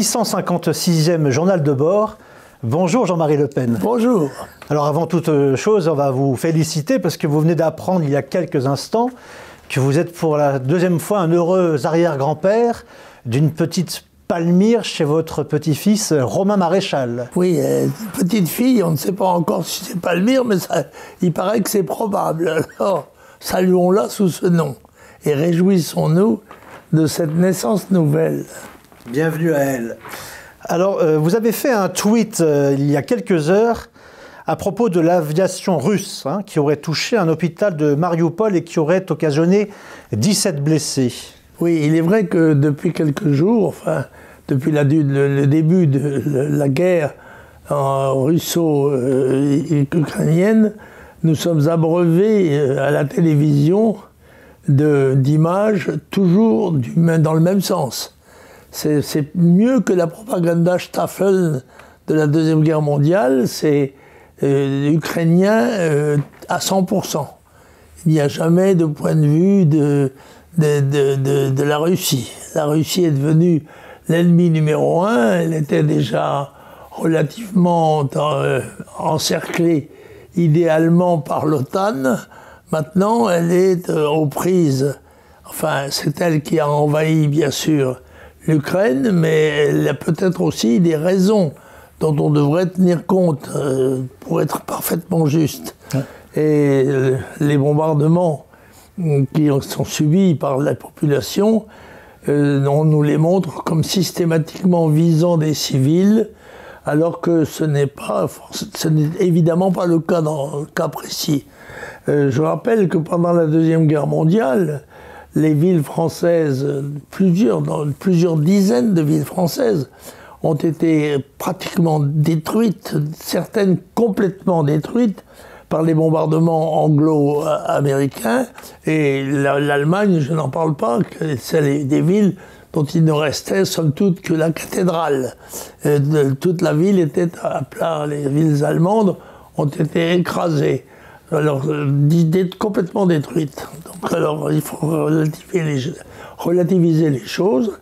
656e journal de bord. Bonjour Jean-Marie Le Pen. Bonjour. Alors avant toute chose, on va vous féliciter parce que vous venez d'apprendre il y a quelques instants que vous êtes pour la deuxième fois un heureux arrière-grand-père d'une petite Palmyre chez votre petit-fils Romain Maréchal. Oui, petite fille, on ne sait pas encore si c'est Palmyre, mais il paraît que c'est probable. Alors, saluons-la sous ce nom et réjouissons-nous de cette naissance nouvelle. Bienvenue à elle. Alors, vous avez fait un tweet il y a quelques heures à propos de l'aviation russe qui aurait touché un hôpital de Mariupol et qui aurait occasionné 17 blessés. Oui, il est vrai que depuis quelques jours, enfin, depuis le début de la guerre russo-ukrainienne, nous sommes abreuvés à la télévision d'images toujours dans le même sens. C'est mieux que la propaganda Staffel de la Deuxième Guerre mondiale, c'est ukrainien à 100%. Il n'y a jamais de point de vue de la Russie. La Russie est devenue l'ennemi numéro un, elle était déjà relativement encerclée idéalement par l'OTAN. Maintenant, elle est aux prises. Enfin, c'est elle qui a envahi, bien sûr, l'Ukraine, mais elle a peut-être aussi des raisons dont on devrait tenir compte pour être parfaitement juste. Ouais. Et les bombardements qui sont subis par la population, on nous les montre comme systématiquement visant des civils, alors que ce n'est évidemment pas le cas dans le cas précis. Je rappelle que pendant la Deuxième Guerre mondiale, les villes françaises, plusieurs dizaines de villes françaises ont été pratiquement détruites, certaines complètement détruites par les bombardements anglo-américains. Et l'Allemagne, je n'en parle pas, c'est des villes dont il ne restait somme toute que la cathédrale. Toute la ville était à plat, les villes allemandes ont été écrasées. Alors, complètement détruite. Donc, alors, il faut relativiser les choses.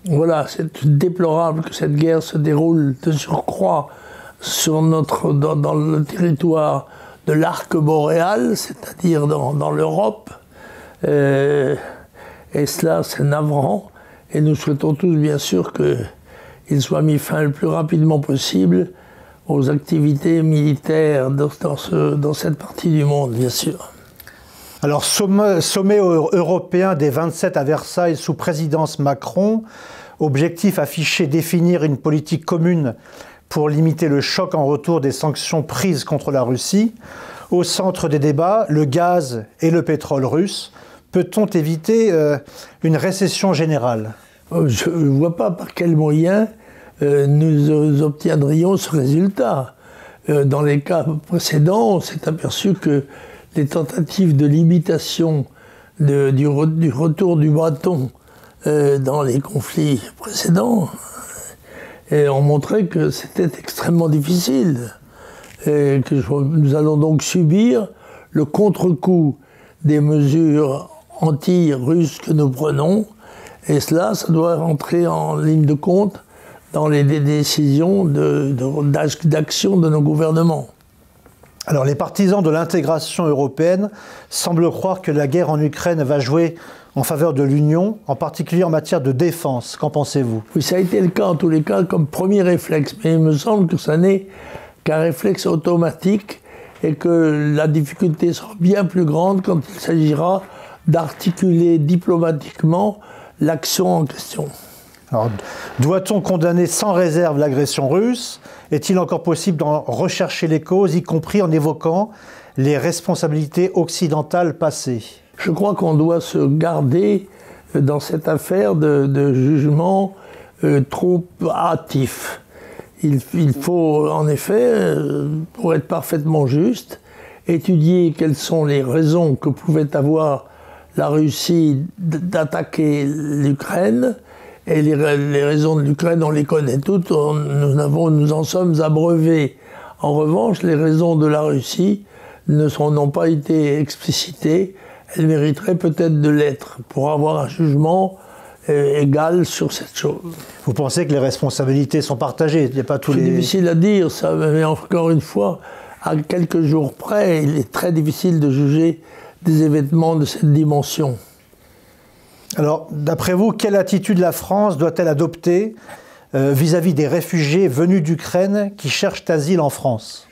Voilà, c'est déplorable que cette guerre se déroule de surcroît dans le territoire de l'arc boréal, c'est-à-dire dans l'Europe. Et cela, c'est navrant. Et nous souhaitons tous, bien sûr, qu'il soit mis fin le plus rapidement possible aux activités militaires dans cette partie du monde, bien sûr. Alors, sommet européen des 27 à Versailles sous présidence Macron, objectif affiché définir une politique commune pour limiter le choc en retour des sanctions prises contre la Russie. Au centre des débats, le gaz et le pétrole russe. Peut-on éviter une récession générale ? Je ne vois pas par quels moyens nous obtiendrions ce résultat. Dans les cas précédents, on s'est aperçu que les tentatives de limitation du retour du bâton dans les conflits précédents ont montré que c'était extrêmement difficile. Et que nous allons donc subir le contre-coup des mesures anti-russes que nous prenons. Et cela, ça doit rentrer en ligne de compte dans les décisions d'action de nos gouvernements. Alors les partisans de l'intégration européenne semblent croire que la guerre en Ukraine va jouer en faveur de l'Union, en particulier en matière de défense. Qu'en pensez-vous ? Oui, ça a été le cas en tous les cas comme premier réflexe, mais il me semble que ça n'est qu'un réflexe automatique et que la difficulté sera bien plus grande quand il s'agira d'articuler diplomatiquement l'action en question. Alors, doit-on condamner sans réserve l'agression russe ? Est-il encore possible d'en rechercher les causes, y compris en évoquant les responsabilités occidentales passées ? Je crois qu'on doit se garder dans cette affaire de jugement trop hâtif. Il faut en effet, pour être parfaitement juste, étudier quelles sont les raisons que pouvait avoir la Russie d'attaquer l'Ukraine. Et les raisons de l'Ukraine, on les connaît toutes, nous en sommes abreuvés. En revanche, les raisons de la Russie n'ont pas été explicitées. Elles mériteraient peut-être de l'être pour avoir un jugement égale sur cette chose. Vous pensez que les responsabilités sont partagées? Il n'y a pas tous les... C'est difficile à dire, ça, mais encore une fois, à quelques jours près, il est très difficile de juger des événements de cette dimension. Alors, d'après vous, quelle attitude la France doit-elle adopter vis-à-vis des réfugiés venus d'Ukraine qui cherchent asile en France?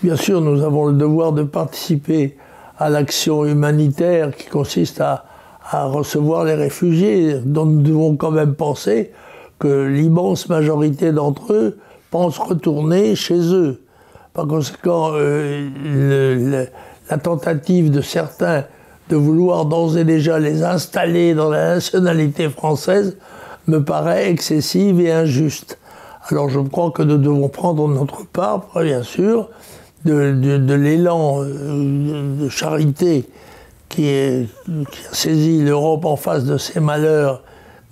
Bien sûr, nous avons le devoir de participer à l'action humanitaire qui consiste à recevoir les réfugiés, dont nous devons quand même penser que l'immense majorité d'entre eux pensent retourner chez eux. Par conséquent, la tentative de certains de vouloir d'ores et déjà les installer dans la nationalité française me paraît excessive et injuste. Alors je crois que nous devons prendre notre part, bien sûr, de l'élan de charité qui a saisi l'Europe en face de ces malheurs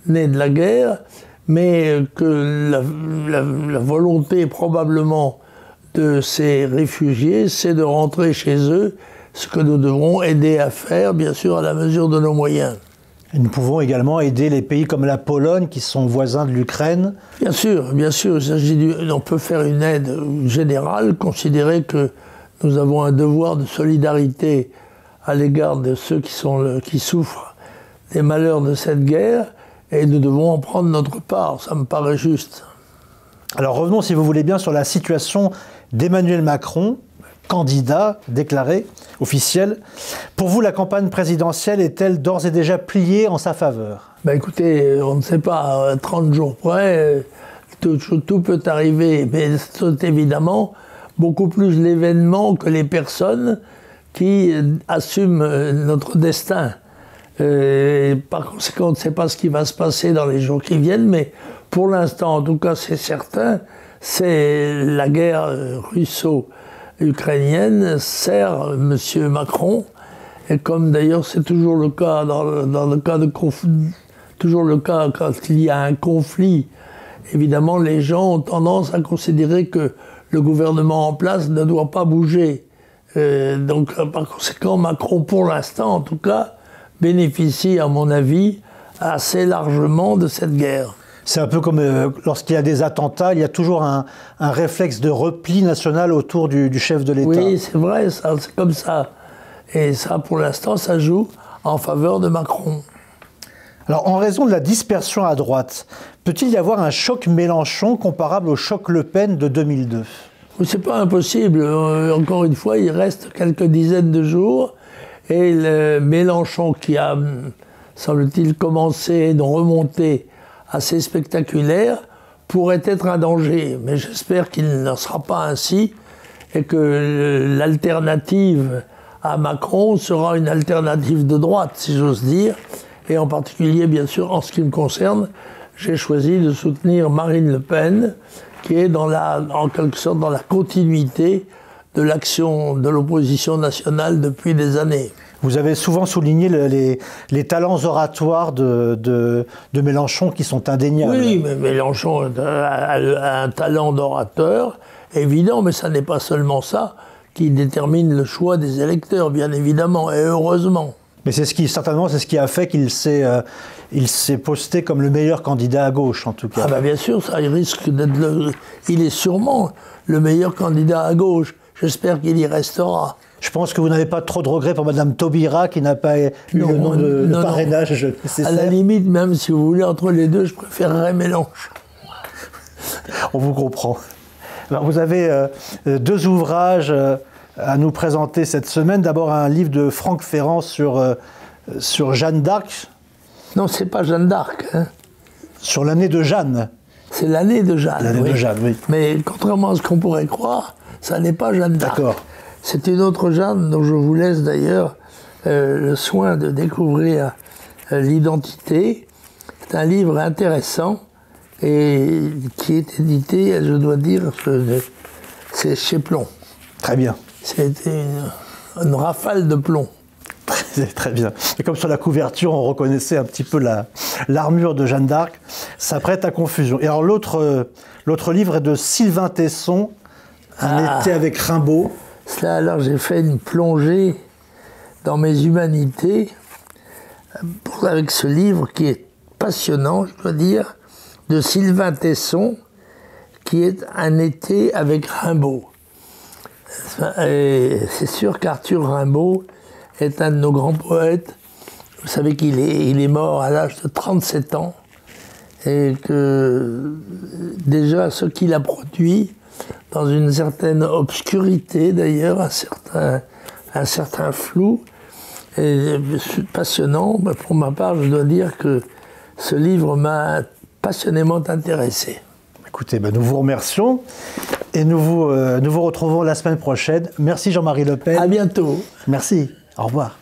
nés de la guerre, mais que la volonté probablement de ces réfugiés, c'est de rentrer chez eux, ce que nous devrons aider à faire, bien sûr, à la mesure de nos moyens. Et nous pouvons également aider les pays comme la Pologne, qui sont voisins de l'Ukraine. Bien sûr, bien sûr. On peut faire une aide générale, considérer que nous avons un devoir de solidarité à l'égard de ceux qui souffrent des malheurs de cette guerre, et nous devons en prendre notre part. Ça me paraît juste. Alors revenons, si vous voulez bien, sur la situation d'Emmanuel Macron, candidat déclaré, officiel. Pour vous, la campagne présidentielle est-elle d'ores et déjà pliée en sa faveur? Ben écoutez, on ne sait pas, à 30 jours près, tout peut arriver, mais c'est évidemment beaucoup plus l'événement que les personnes qui assument notre destin. Par conséquent, on ne sait pas ce qui va se passer dans les jours qui viennent, mais pour l'instant, en tout cas, c'est certain, c'est la guerre russo-ukrainienne sert M. Macron, et comme d'ailleurs c'est toujours le cas dans le cas de toujours le cas quand il y a un conflit, évidemment les gens ont tendance à considérer que le gouvernement en place ne doit pas bouger. Donc par conséquent, Macron, pour l'instant en tout cas, bénéficie, à mon avis, assez largement de cette guerre. C'est un peu comme lorsqu'il y a des attentats, il y a toujours un réflexe de repli national autour du chef de l'État. Oui, c'est vrai, c'est comme ça. Et ça, pour l'instant, ça joue en faveur de Macron. Alors, en raison de la dispersion à droite, peut-il y avoir un choc Mélenchon comparable au choc Le Pen de 2002? C'est pas impossible. Encore une fois, il reste quelques dizaines de jours. Et le Mélenchon, qui a, semble-t-il, commencé une remontée assez spectaculaire, pourrait être un danger. Mais j'espère qu'il n'en sera pas ainsi et que l'alternative à Macron sera une alternative de droite, si j'ose dire. Et en particulier, bien sûr, en ce qui me concerne, j'ai choisi de soutenir Marine Le Pen, qui est en quelque sorte dans la continuité de l'action de l'opposition nationale depuis des années. Vous avez souvent souligné les talents oratoires de Mélenchon qui sont indéniables. Oui, mais Mélenchon a un talent d'orateur évident, mais ça n'est pas seulement ça qui détermine le choix des électeurs, bien évidemment, et heureusement. Mais certainement, c'est ce qui a fait qu'il s'est posté comme le meilleur candidat à gauche, en tout cas. Ah ben bien sûr, ça, il risque d'être il est sûrement le meilleur candidat à gauche. J'espère qu'il y restera. Je pense que vous n'avez pas trop de regrets pour Mme Taubira, qui n'a pas eu le nom de parrainage nécessaire. À la limite, même si vous voulez, entre les deux, je préférerais Mélenchon. On vous comprend. Alors, vous avez deux ouvrages à nous présenter cette semaine. D'abord, un livre de Franck Ferrand sur Jeanne d'Arc. Non, c'est pas Jeanne d'Arc. Hein. Sur l'année de Jeanne. C'est l'année de Jeanne. L'année de Jeanne, oui. Mais contrairement à ce qu'on pourrait croire, ça n'est pas Jeanne d'Arc. D'accord. C'est une autre Jeanne dont je vous laisse d'ailleurs le soin de découvrir l'identité. C'est un livre intéressant et qui est édité, je dois dire, c'est chez Plomb. Très bien. C'était une rafale de plomb. Très bien. Et comme sur la couverture, on reconnaissait un petit peu l'armure de Jeanne d'Arc, ça prête à confusion. Et alors l'autre livre est de Sylvain Tesson, Un été avec Rimbaud. Cela, alors j'ai fait une plongée dans mes humanités avec ce livre qui est passionnant, je dois dire, de Sylvain Tesson, qui est Un été avec Rimbaud. Et c'est sûr qu'Arthur Rimbaud est un de nos grands poètes. Vous savez qu'il est mort à l'âge de 37 ans et que déjà ce qu'il a produit, dans une certaine obscurité d'ailleurs, un certain flou, est passionnant. Pour ma part, je dois dire que ce livre m'a passionnément intéressé. Écoutez, nous vous remercions et nous vous retrouvons la semaine prochaine. Merci Jean-Marie Le Pen. À bientôt. Merci. Au revoir.